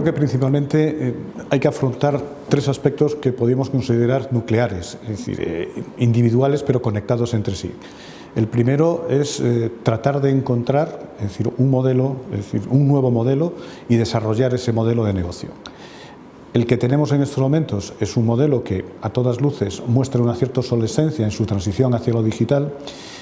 creo que principalmente hay que afrontar tres aspectos que podríamos considerar nucleares, es decir, individuales pero conectados entre sí. El primero es tratar de encontrar, es decir, un modelo, es decir, un nuevo modelo y desarrollar ese modelo de negocio. El que tenemos en estos momentos es un modelo que a todas luces muestra una cierta obsolescencia en su transición hacia lo digital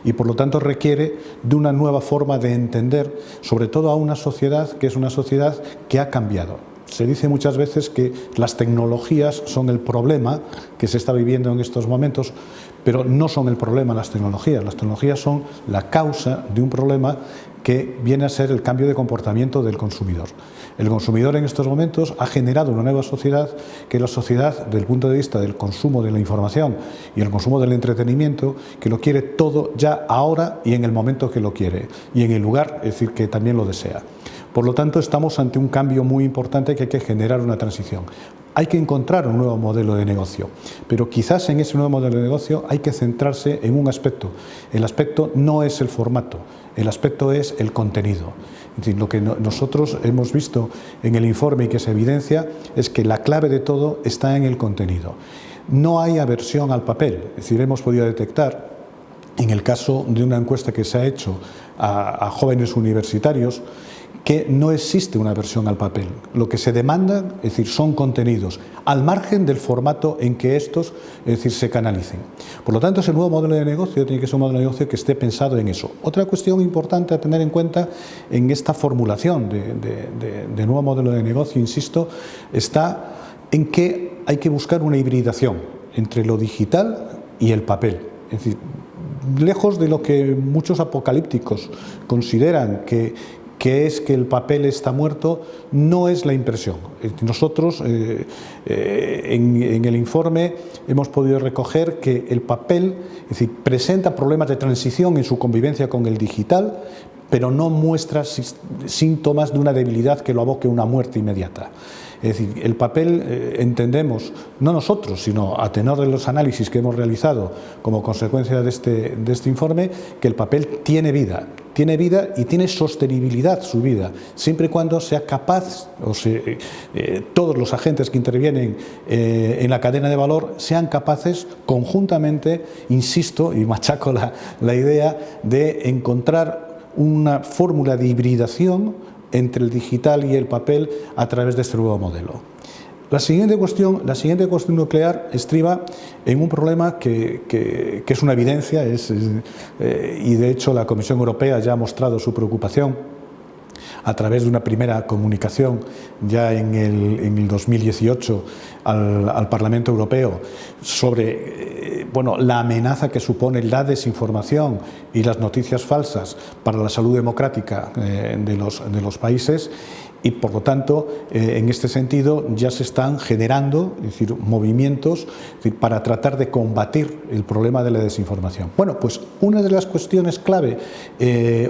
y por lo tanto requiere de una nueva forma de entender, sobre todo a una sociedad que es una sociedad que ha cambiado. Se dice muchas veces que las tecnologías son el problema que se está viviendo en estos momentos, pero no son el problema las tecnologías son la causa de un problema que viene a ser el cambio de comportamiento del consumidor. El consumidor en estos momentos ha generado una nueva sociedad, que es la sociedad desde el punto de vista del consumo de la información y el consumo del entretenimiento, que lo quiere todo ya ahora y en el momento que lo quiere y en el lugar, es decir, que también lo desea. Por lo tanto, estamos ante un cambio muy importante que hay que generar una transición. Hay que encontrar un nuevo modelo de negocio, pero quizás en ese nuevo modelo de negocio hay que centrarse en un aspecto. El aspecto no es el formato, el aspecto es el contenido. Es decir, lo que nosotros hemos visto en el informe y que se evidencia es que la clave de todo está en el contenido. No hay aversión al papel, es decir, hemos podido detectar en el caso de una encuesta que se ha hecho a jóvenes universitarios que no existe una aversión al papel. Lo que se demanda, es decir, son contenidos, al margen del formato en que estos, es decir, se canalicen. Por lo tanto, ese nuevo modelo de negocio tiene que ser un modelo de negocio que esté pensado en eso. Otra cuestión importante a tener en cuenta en esta formulación de nuevo modelo de negocio, insisto, está en que hay que buscar una hibridación entre lo digital y el papel. Es decir, lejos de lo que muchos apocalípticos consideran que es que el papel está muerto, no es la impresión. Nosotros en el informe hemos podido recoger que el papel, es decir, presenta problemas de transición en su convivencia con el digital, pero no muestra síntomas de una debilidad que lo aboque a una muerte inmediata. Es decir, el papel entendemos, no nosotros, sino a tenor de los análisis que hemos realizado como consecuencia de este informe, que el papel tiene vida y tiene sostenibilidad su vida, siempre y cuando sea capaz, todos los agentes que intervienen en la cadena de valor sean capaces conjuntamente, insisto y machaco la idea, de encontrar una fórmula de hibridación entre el digital y el papel a través de este nuevo modelo. La siguiente cuestión nuclear estriba en un problema que es una evidencia, y de hecho la Comisión Europea ya ha mostrado su preocupación a través de una primera comunicación ya en el 2018 al Parlamento Europeo sobre la amenaza que supone la desinformación y las noticias falsas para la salud democrática de los países. Y por lo tanto, en este sentido, ya se están generando, es decir, movimientos para tratar de combatir el problema de la desinformación. Bueno, pues una de las cuestiones clave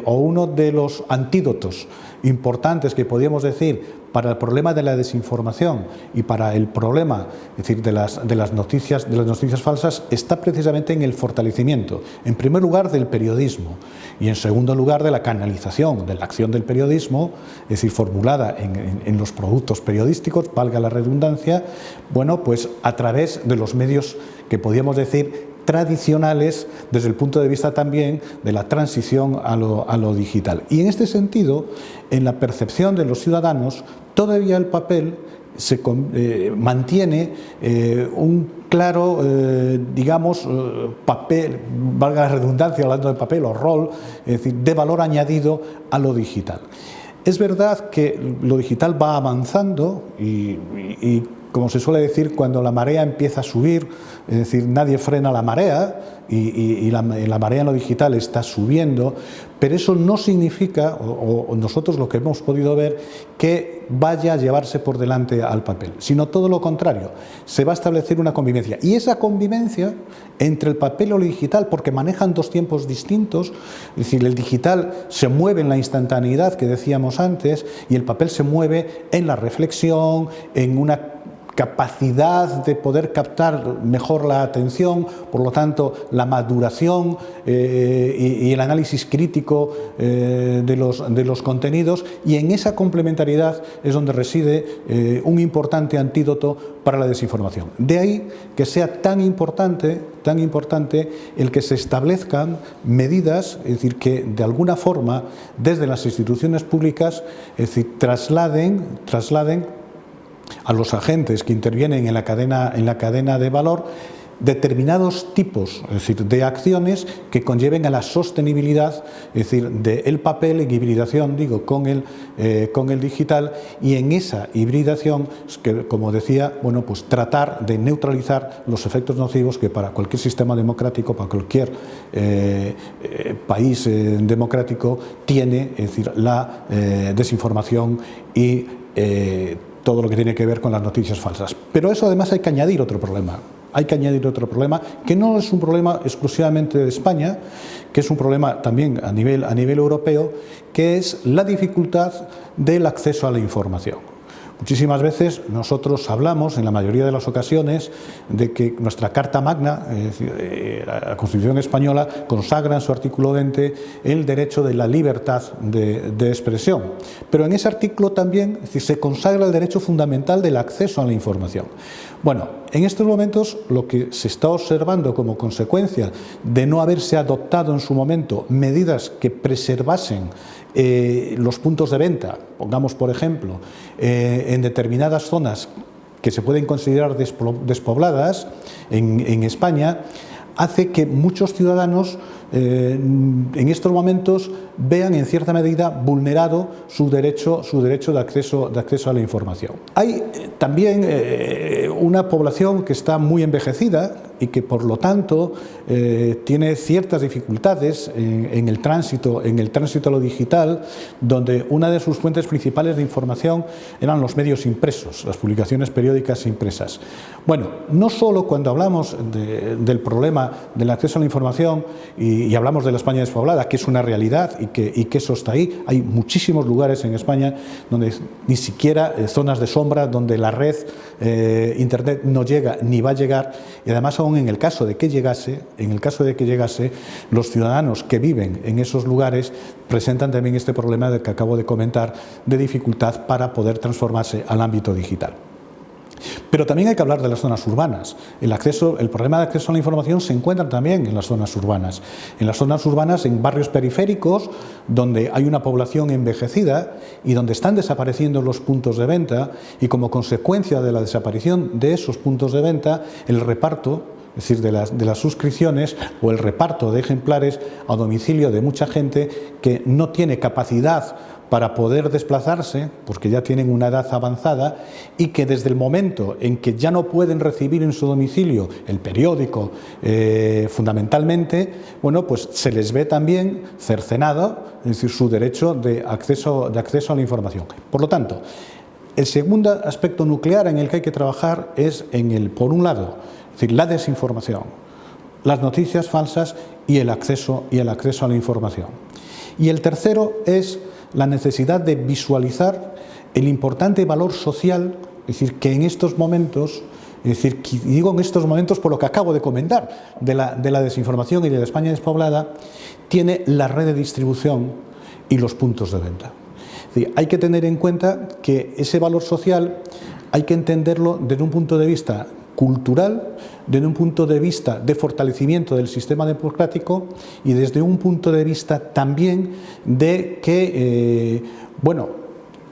o uno de los antídotos importantes que podríamos decir para el problema de la desinformación y para el problema, es decir, de las noticias falsas, está precisamente en el fortalecimiento, en primer lugar, del periodismo y en segundo lugar de la canalización de la acción del periodismo, es decir, formulada en los productos periodísticos, valga la redundancia, bueno, pues a través de los medios que podríamos decir tradicionales desde el punto de vista también de la transición a lo digital. Y en este sentido, en la percepción de los ciudadanos, todavía el papel mantiene un claro, papel, valga la redundancia hablando de papel o rol, es decir, de valor añadido a lo digital. Es verdad que lo digital va avanzando y como se suele decir, cuando la marea empieza a subir, es decir, nadie frena la marea y la marea en lo digital está subiendo, pero eso no significa, o nosotros lo que hemos podido ver, que vaya a llevarse por delante al papel, sino todo lo contrario, se va a establecer una convivencia. Y esa convivencia entre el papel y lo digital, porque manejan dos tiempos distintos, es decir, el digital se mueve en la instantaneidad que decíamos antes y el papel se mueve en la reflexión, en una capacidad de poder captar mejor la atención, por lo tanto la maduración y el análisis crítico de los contenidos, y en esa complementariedad es donde reside un importante antídoto para la desinformación. De ahí que sea tan importante el que se establezcan medidas, es decir, que de alguna forma desde las instituciones públicas, es decir, trasladen a los agentes que intervienen en la cadena de valor determinados tipos, es decir, de acciones que conlleven a la sostenibilidad, es decir, del papel en hibridación, digo, con el digital, y en esa hibridación, que, como decía, bueno, pues tratar de neutralizar los efectos nocivos que para cualquier sistema democrático, para cualquier país democrático tiene, es decir, la desinformación y todo lo que tiene que ver con las noticias falsas. Pero a eso además hay que añadir otro problema. Que no es un problema exclusivamente de España, que es un problema también a nivel europeo, que es la dificultad del acceso a la información. Muchísimas veces nosotros hablamos, en la mayoría de las ocasiones, de que nuestra Carta Magna, es decir, la Constitución española, consagra en su artículo 20 el derecho de la libertad de expresión. Pero en ese artículo también, es decir, se consagra el derecho fundamental del acceso a la información. Bueno, en estos momentos lo que se está observando como consecuencia de no haberse adoptado en su momento medidas que preservasen los puntos de venta, pongamos por ejemplo, en determinadas zonas que se pueden considerar despobladas en España, hace que muchos ciudadanos en estos momentos vean en cierta medida vulnerado su derecho de acceso a la información. Hay también una población que está muy envejecida y que por lo tanto tiene ciertas dificultades en el tránsito a lo digital, donde una de sus fuentes principales de información eran los medios impresos, las publicaciones periódicas impresas. Bueno, no solo cuando hablamos del problema del acceso a la información y hablamos de la España despoblada, que es una realidad y que eso está ahí. Hay muchísimos lugares en España donde ni siquiera zonas de sombra, donde la red internet no llega ni va a llegar, y además aún en el caso de que llegase, los ciudadanos que viven en esos lugares presentan también este problema que acabo de comentar, de dificultad para poder transformarse al ámbito digital. Pero también hay que hablar de las zonas urbanas. El problema de acceso a la información se encuentra también en las zonas urbanas. En las zonas urbanas, en barrios periféricos, donde hay una población envejecida y donde están desapareciendo los puntos de venta, y como consecuencia de la desaparición de esos puntos de venta, el reparto, es decir, de las suscripciones o el reparto de ejemplares a domicilio de mucha gente que no tiene capacidad para poder desplazarse, porque ya tienen una edad avanzada, y que desde el momento en que ya no pueden recibir en su domicilio el periódico, fundamentalmente, bueno, pues se les ve también cercenado, es decir, su derecho de acceso a la información. Por lo tanto, el segundo aspecto nuclear en el que hay que trabajar es por un lado, es decir, la desinformación, las noticias falsas y el acceso a la información. Y el tercero es la necesidad de visualizar el importante valor social, es decir, que en estos momentos, digo en estos momentos por lo que acabo de comentar, de la desinformación y de la España despoblada, tiene la red de distribución y los puntos de venta. Es decir, hay que tener en cuenta que ese valor social hay que entenderlo desde un punto de vista cultural, desde un punto de vista de fortalecimiento del sistema democrático y desde un punto de vista también de que,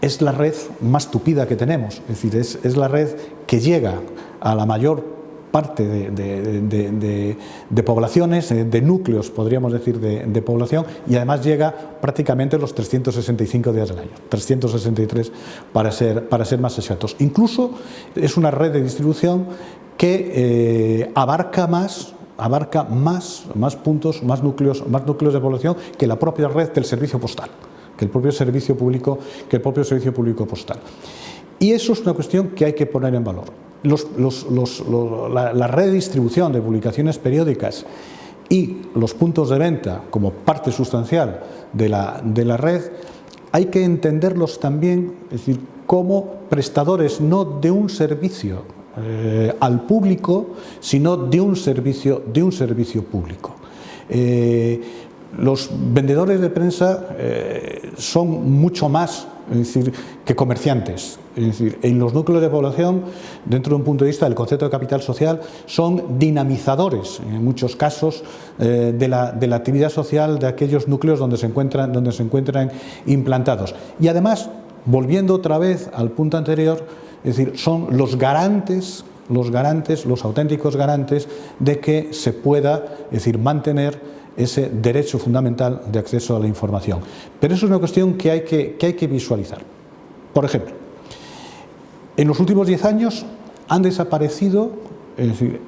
es la red más tupida que tenemos, es decir, es la red que llega a la mayor parte de poblaciones, de núcleos, podríamos decir, de población, y además llega prácticamente los 365 días del año, 363 para ser más exactos. Incluso es una red de distribución que abarca más puntos, más núcleos de población que la propia red del servicio postal, que el propio servicio público postal. Y eso es una cuestión que hay que poner en valor. La red de distribución de publicaciones periódicas y los puntos de venta como parte sustancial de la red hay que entenderlos también, es decir, como prestadores no de un servicio al público, sino de un servicio público. Los vendedores de prensa son mucho más, es decir, que comerciantes. Es decir, en los núcleos de población, dentro de un punto de vista del concepto de capital social, son dinamizadores, en muchos casos, de la actividad social de aquellos núcleos donde se encuentran implantados. Y además, volviendo otra vez al punto anterior, es decir, son los garantes, los auténticos garantes de que se pueda, es decir, mantener ese derecho fundamental de acceso a la información. Pero eso es una cuestión que hay que visualizar. Por ejemplo, en los últimos 10 años han desaparecido, es decir,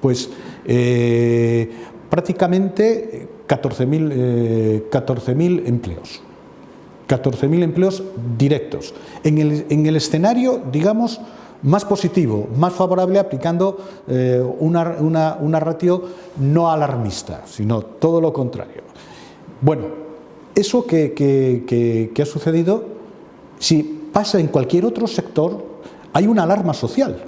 pues, prácticamente 14.000 empleos. 14.000 empleos directos. En el escenario, digamos, más positivo, más favorable, aplicando una ratio no alarmista, sino todo lo contrario. Bueno, eso que ha sucedido, si pasa en cualquier otro sector, hay una alarma social.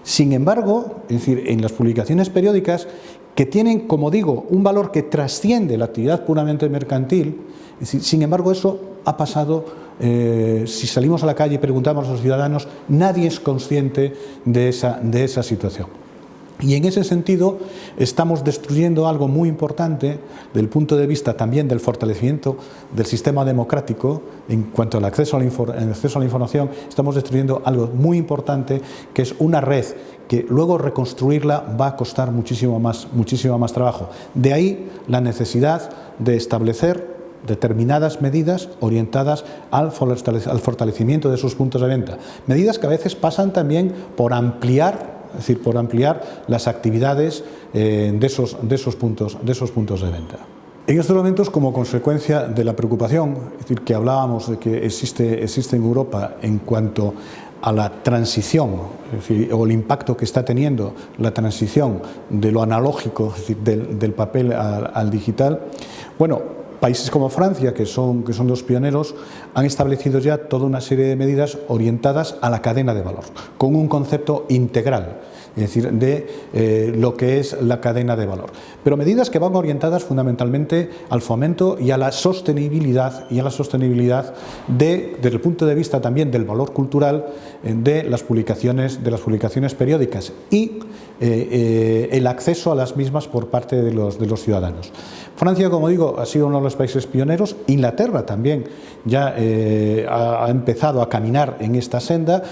Sin embargo, es decir, en las publicaciones periódicas, que tienen, como digo, un valor que trasciende la actividad puramente mercantil, es decir, sin embargo, eso ha pasado. Si salimos a la calle y preguntamos a los ciudadanos, nadie es consciente de esa situación. Y en ese sentido estamos destruyendo algo muy importante desde el punto de vista también del fortalecimiento del sistema democrático en cuanto al acceso a la información. Estamos destruyendo algo muy importante, que es una red que luego reconstruirla va a costar muchísimo más trabajo. De ahí la necesidad de establecer determinadas medidas orientadas al fortalecimiento de esos puntos de venta. Medidas que a veces pasan también por ampliar, es decir, por ampliar las actividades de esos puntos de venta. En estos momentos, como consecuencia de la preocupación, es decir, que hablábamos de que existe en Europa en cuanto a la transición, es decir, o el impacto que está teniendo la transición de lo analógico, es decir, del papel al digital, bueno, países como Francia, que son los pioneros, han establecido ya toda una serie de medidas orientadas a la cadena de valor, con un concepto integral, es decir, de lo que es la cadena de valor. Pero medidas que van orientadas fundamentalmente al fomento y a la sostenibilidad, desde el punto de vista también del valor cultural de las publicaciones periódicas y el acceso a las mismas por parte de los ciudadanos. Francia, como digo, ha sido uno de los países pioneros. Inglaterra también ya ha empezado a caminar en esta senda.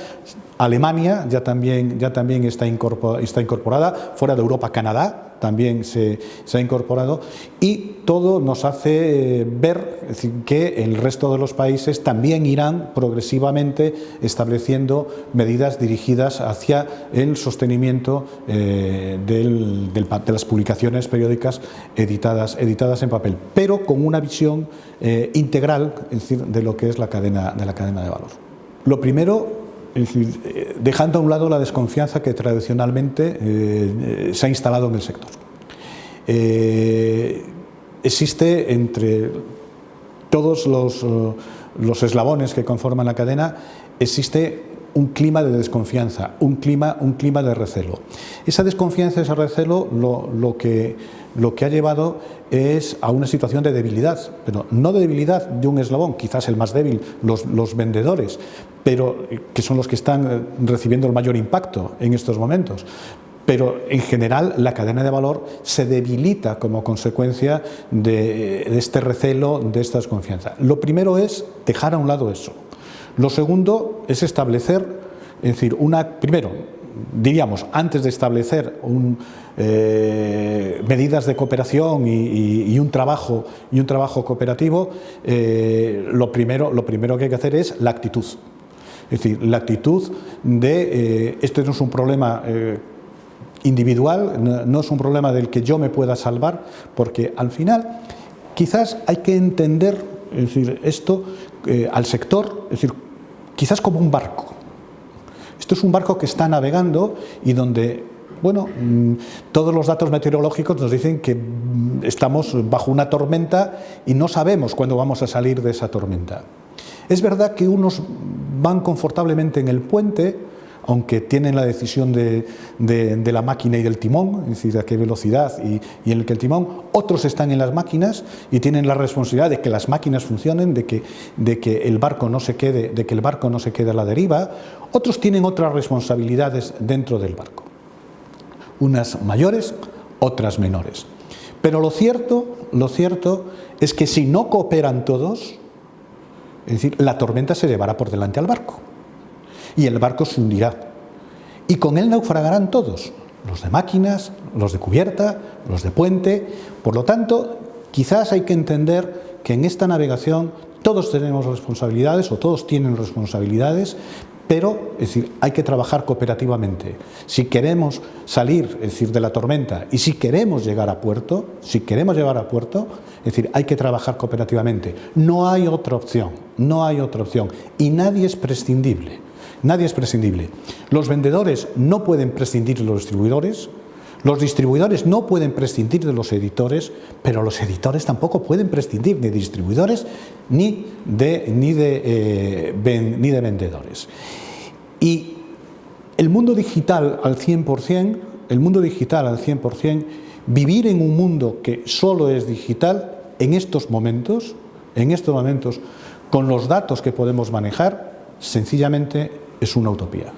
Alemania ya también está incorporada. Fuera de Europa, Canadá también se ha incorporado, y todo nos hace ver, es decir, que el resto de los países también irán progresivamente estableciendo medidas dirigidas hacia el sostenimiento de las publicaciones periódicas editadas en papel, pero con una visión integral, es decir, de lo que es la cadena de valor. Lo primero, es decir, dejando a un lado la desconfianza que tradicionalmente se ha instalado en el sector. Existe entre todos los eslabones que conforman la cadena, existe un clima de desconfianza, un clima de recelo. Esa desconfianza, ese recelo, lo que ha llevado es a una situación de debilidad, pero no de debilidad de un eslabón, quizás el más débil, los vendedores, pero que son los que están recibiendo el mayor impacto en estos momentos. Pero en general la cadena de valor se debilita como consecuencia de este recelo, de esta desconfianza. Lo primero es dejar a un lado eso. Lo segundo es establecer, es decir, primero, diríamos, antes de establecer medidas de cooperación y un trabajo cooperativo, lo primero que hay que hacer es la actitud. Es decir, la actitud de esto no es un problema individual, no es un problema del que yo me pueda salvar, porque al final quizás hay que entender, es decir, esto al sector, es decir, quizás como un barco. Esto es un barco que está navegando y donde, bueno, todos los datos meteorológicos nos dicen que estamos bajo una tormenta y no sabemos cuándo vamos a salir de esa tormenta. Es verdad que unos van confortablemente en el puente, aunque tienen la decisión de la máquina y del timón, es decir, a qué velocidad y en el que el timón. Otros están en las máquinas y tienen la responsabilidad de que las máquinas funcionen, de que el barco no se quede, a la deriva. Otros tienen otras responsabilidades dentro del barco, unas mayores, otras menores. Pero lo cierto es que si no cooperan todos, es decir, la tormenta se llevará por delante al barco y el barco se hundirá. Y con él naufragarán todos, los de máquinas, los de cubierta, los de puente. Por lo tanto, quizás hay que entender que en esta navegación todos tenemos responsabilidades o todos tienen responsabilidades, pero es decir, hay que trabajar cooperativamente. Si queremos salir, es decir, de la tormenta y si queremos llegar a puerto, es decir, hay que trabajar cooperativamente. No hay otra opción, y nadie es prescindible. Los vendedores no pueden prescindir de los distribuidores no pueden prescindir de los editores, pero los editores tampoco pueden prescindir ni de distribuidores ni de vendedores. Y el mundo digital al 100%, vivir en un mundo que solo es digital, en estos momentos, con los datos que podemos manejar, sencillamente es una utopía.